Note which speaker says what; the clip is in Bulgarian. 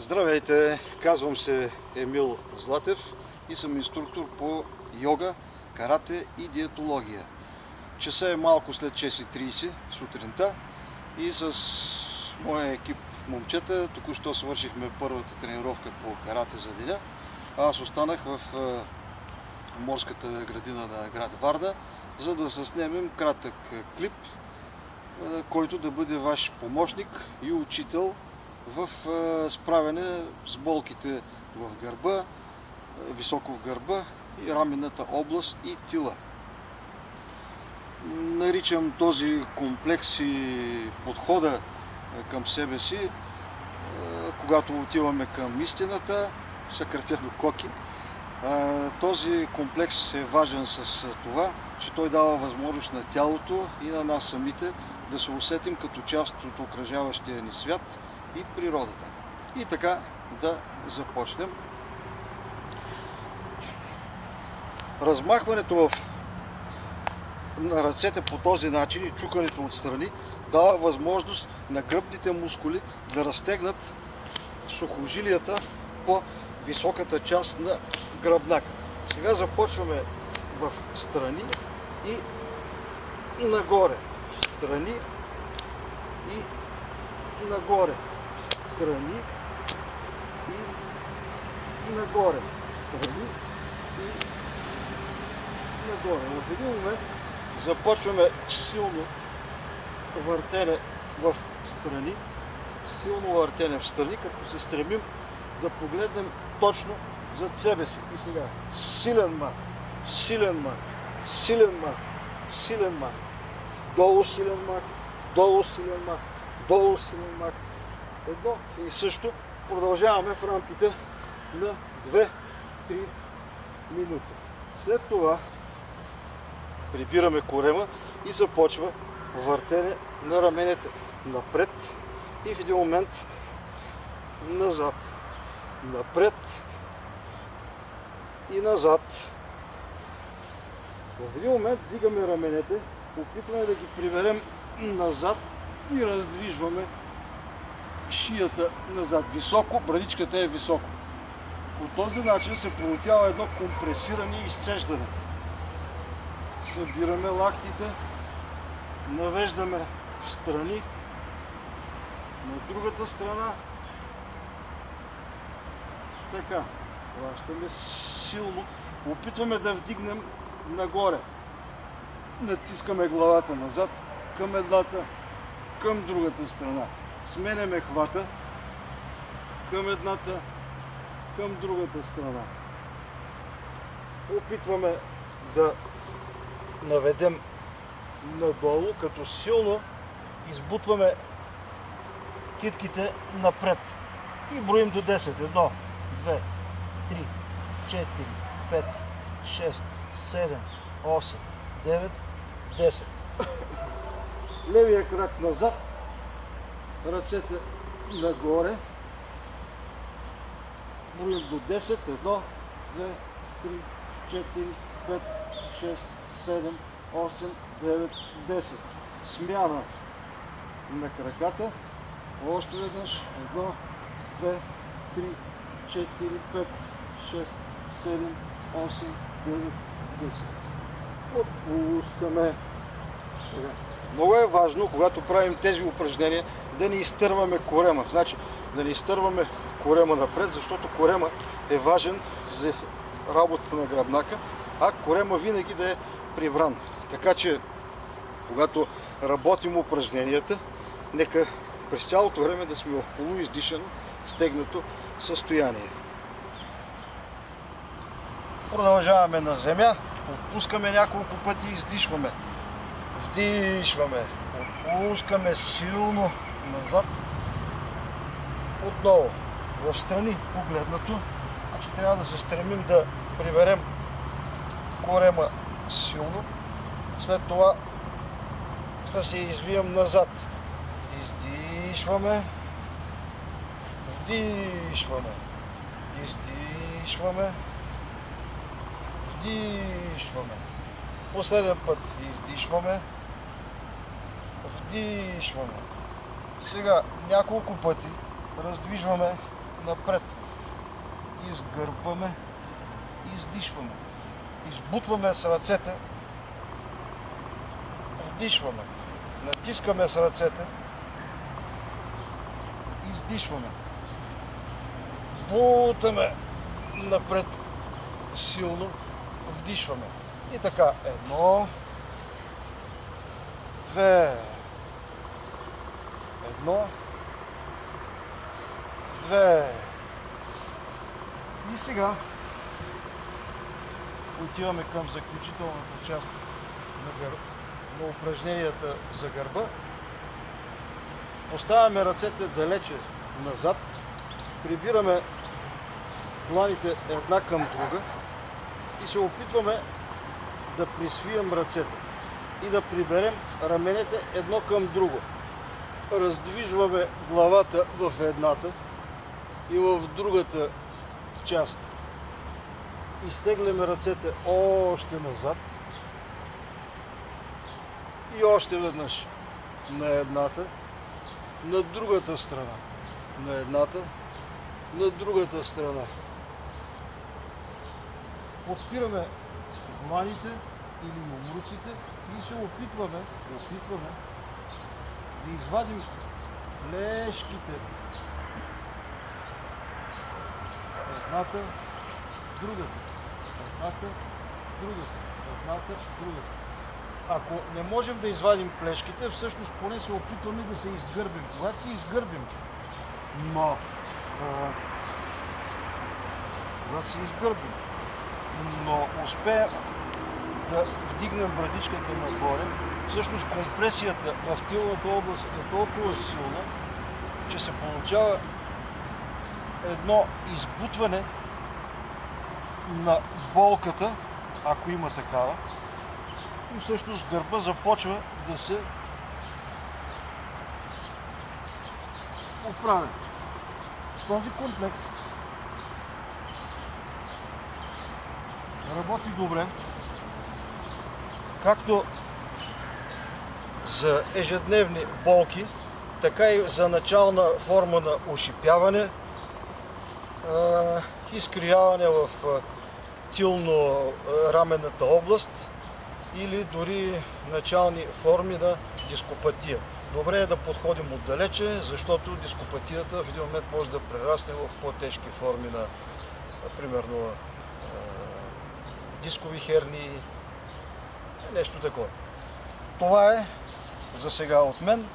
Speaker 1: Здравейте! Казвам се Емил Златев и съм инструктор по йога, карате и диетология. Часа е малко след 6:30 сутринта и с моя екип момчета току-що свършихме първата тренировка по карате за деня. Аз останах в морската градина на град Варна, за да заснемем кратък клип, който да бъде ваш помощник и учител в справяне с болките в гърба, високо в гърба и раменната област и тила. Наричам този комплекс и подхода към себе си, когато отиваме към истината, съкратено КОКИ. Този комплекс е важен с това, че той дава възможност на тялото и на нас самите да се усетим като част от окръжаващия ни свят и природата. И така да започнем. Размахването на ръцете по този начин и чукането отстрани дава възможност на гръбните мускули да разтегнат сухожилията по високата част на гръбнака. Сега започваме в страни и нагоре. Страни и нагоре. Страни и нагоре. Страни и нагоре. В един момент започваме силно въртене в страни, силно въртене в страни, като се стремим да погледнем точно зад себе си. И сега силен мах, силен мах, силен мах, силен мах, долу силен мах, долу силен мах, долу силен мах. Едно и също продължаваме в рамките на 2-3 минути. След това прибираме корема и започва въртене на раменете напред и в един момент назад. Напред и назад. В един момент дигаме раменете, опитваме да ги приберем назад и раздвижваме шията назад. Високо, брадичката е високо. По този начин се получава едно компресиране и изцеждане. Събираме лактите, навеждаме в страни, на другата страна. Така, хващаме силно, опитваме да вдигнем нагоре. Натискаме главата назад, към едната, към другата страна. Сменяме хвата към едната, към другата страна. Опитваме да наведем надолу, като силно избутваме китките напред. И броим до 10. 1, 2, 3, 4, 5, 6, 7, 8, 9, 10. Левия крак назад, ръцете нагоре. Броим до 10. 1, 2, 3, 4, 5, 6, 7, 8, 9, 10. Смяна на краката. Още веднъж. 1, 2, 3, 4, 5, 6, 7, 8, 9, 10. Отпускаме. Много е важно, когато правим тези упражнения, да не изтърваме корема. Значи, да не изтърваме корема напред, защото корема е важен за работата на гръбнака, а корема винаги да е прибран. Така че, когато работим упражненията, нека през цялото време да сме в полуиздишано, стегнато състояние. Продължаваме на земя, отпускаме няколко пъти и издишваме. Вдишваме, отпускаме силно назад, отново в страни погледнато. Значи трябва да се стремим да приберем корема силно, след това да се извием назад. Издишваме, вдишваме, издишваме, вдишваме. Последен път издишваме, вдишваме. Сега няколко пъти раздвижваме напред. Изгърбваме, издишваме. Избутваме с ръцете, вдишваме. Натискаме с ръцете, издишваме. Бутаме напред силно, вдишваме. И така, 1, 2, 1, 2. И сега отиваме към заключителната част на упражненията за гърба. Поставяме ръцете далече назад, прибираме дланите една към друга и се опитваме да присвием ръцете и да приберем раменете едно към друго. Раздвижваме главата в едната и в другата част. Изтегляме ръцете още назад и още веднъж на едната, на другата страна, на едната, на другата страна. Подпираме дланите или юмруците и се опитваме да извадим плешките. Едната, другата, едната, другата, едната, другата. Ако не можем да извадим плешките, всъщност поне се опитваме да се изгърбим. Когато се изгърбим, но успеем да вдигнем брадичката нагоре, всъщност компресията в тилната област е толкова силна, че се получава едно избутване на болката, ако има такава, и всъщност гърба започва да се оправя. Този комплекс работи добре, както за ежедневни болки, така и за начална форма на ошипяване, изкривяване в тилно-раменната област или дори начални форми на дископатия. Добре е да подходим отдалече, защото дископатията в един момент може да прерасне в по-тежки форми на, примерно, дискови хернии, нещо такова. Това е за сега от мен.